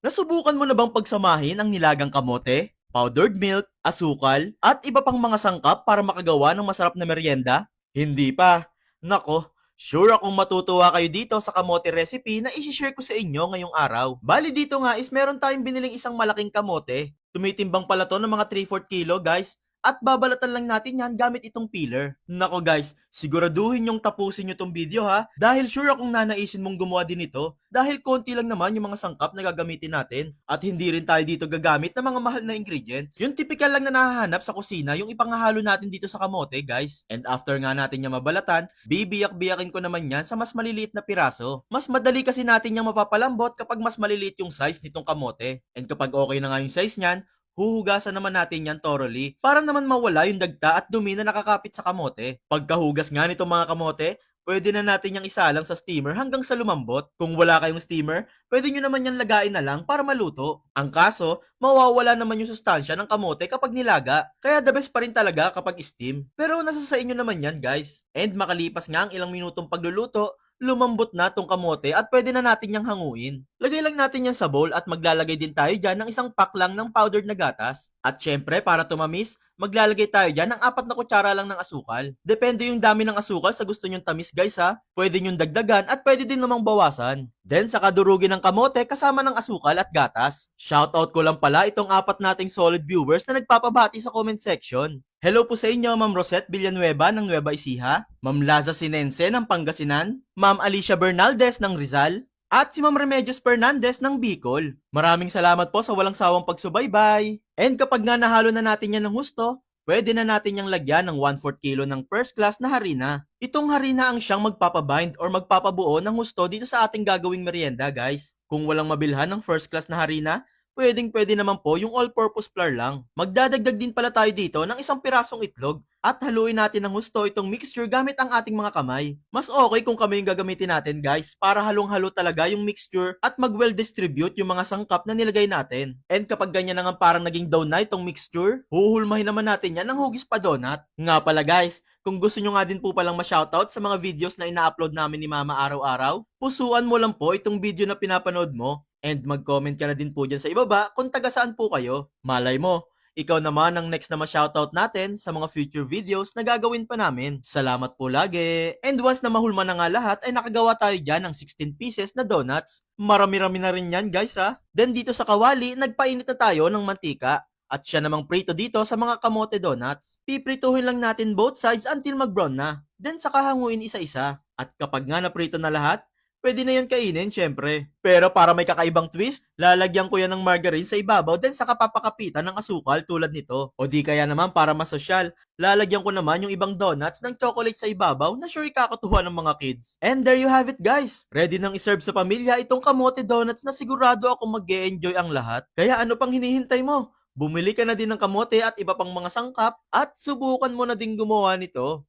Nasubukan mo na bang pagsamahin ang nilagang kamote, powdered milk, asukal, at iba pang mga sangkap para makagawa ng masarap na merienda? Hindi pa. Nako, sure akong matutuwa kayo dito sa kamote recipe na isi-share ko sa inyo ngayong araw. Bali dito nga is meron tayong biniling isang malaking kamote. Tumitimbang pala to ng mga 3/4 kilo guys. At babalatan lang natin yan gamit itong peeler. Nako guys, siguraduhin yung tapusin nyo tong video ha. Dahil sure akong nanaisin mong gumawa din ito. Dahil konti lang naman yung mga sangkap na gagamitin natin. At hindi rin tayo dito gagamit ng mga mahal na ingredients. Yung typical lang na nahahanap sa kusina, yung ipangahalo natin dito sa kamote guys. And after nga natin yung mabalatan, bibiyak-biyakin ko naman yan sa mas maliliit na piraso. Mas madali kasi natin yung mapapalambot kapag mas maliliit yung size nitong kamote. And kapag okay na nga yung size niyan, huhugasan naman natin yan thoroughly para naman mawala yung dagta at dumi na nakakapit sa kamote. Pagkahugas nga nitong mga kamote, pwede na natin yung isalang sa steamer hanggang sa lumambot. Kung wala kayong steamer, pwede nyo naman yan lagain na lang para maluto. Ang kaso, mawawala naman yung sustansya ng kamote kapag nilaga. Kaya the best pa rin talaga kapag steam. Pero nasa sa inyo naman yan guys. And makalipas nga ang ilang minutong pagluluto, lumambot na tong kamote at pwede na natin yang hanguin. Lagay lang natin yan sa bowl at maglalagay din tayo dyan ng isang pack lang ng powdered na gatas. At syempre, para tumamis, maglalagay tayo dyan ng 4 na kutsara lang ng asukal. Depende yung dami ng asukal sa gusto nyong tamis guys ha. Pwede nyong dagdagan at pwede din namang bawasan. Then sa kadurugin ng kamote kasama ng asukal at gatas. Shoutout ko lang pala itong 4 nating solid viewers na nagpapabati sa comment section. Hello po sa inyo, Ma'am Rosette Villanueva ng Nueva Ecija, Ma'am Laza Sinense ng Pangasinan, Ma'am Alicia Bernaldez ng Rizal, at si Ma'am Remedios Fernandez ng Bicol. Maraming salamat po sa walang sawang pagsubaybay. And kapag nga nahalo na natin yan ng husto, pwede na natin yang lagyan ng 1/4 kilo ng first class na harina. Itong harina ang siyang magpapabind or magpapabuo ng husto dito sa ating gagawing merienda guys. Kung walang mabilhan ng first class na harina, pwedeng-pwede naman po yung all-purpose flour lang. Magdadagdag din pala tayo dito ng isang pirasong itlog at haluin natin ng husto itong mixture gamit ang ating mga kamay. Mas okay kung kamay yung gagamitin natin guys para halong-halo talaga yung mixture at mag-well distribute yung mga sangkap na nilagay natin. And kapag ganyan na nga parang naging dough na itong mixture, huhulmahin naman natin yan ng hugis pa donut. Nga pala guys, kung gusto nyo nga din po palang ma-shoutout sa mga videos na ina-upload namin ni Mama araw-araw, pusuan mo lang po itong video na pinapanood mo. And mag-comment ka na din po dyan sa ibaba kung taga saan po kayo. Malay mo, ikaw naman ang next na ma-shoutout natin sa mga future videos na gagawin pa namin. Salamat po lagi! And once na mahulma na nga lahat ay nakagawa tayo dyan ng 16 pieces na donuts. Marami-rami na rin yan guys ha. Then dito sa kawali, nagpainit na tayo ng mantika. At siya namang prito dito sa mga kamote donuts. Piprituhin lang natin both sides until mag-brown na. Then saka hanguin isa-isa. At kapag nga naprito na lahat, pwede na yan kainin, syempre. Pero para may kakaibang twist, lalagyan ko yan ng margarine sa ibabaw then saka papakapitan ng asukal tulad nito. O di kaya naman para masosyal, lalagyan ko naman yung ibang donuts ng chocolate sa ibabaw na sure kakatuwa ng mga kids. And there you have it guys! Ready nang iserve sa pamilya itong kamote donuts na sigurado ako mag-e-enjoy ang lahat. Kaya ano pang hinihintay mo? Bumili ka na din ng kamote at iba pang mga sangkap at subukan mo na din gumawa nito.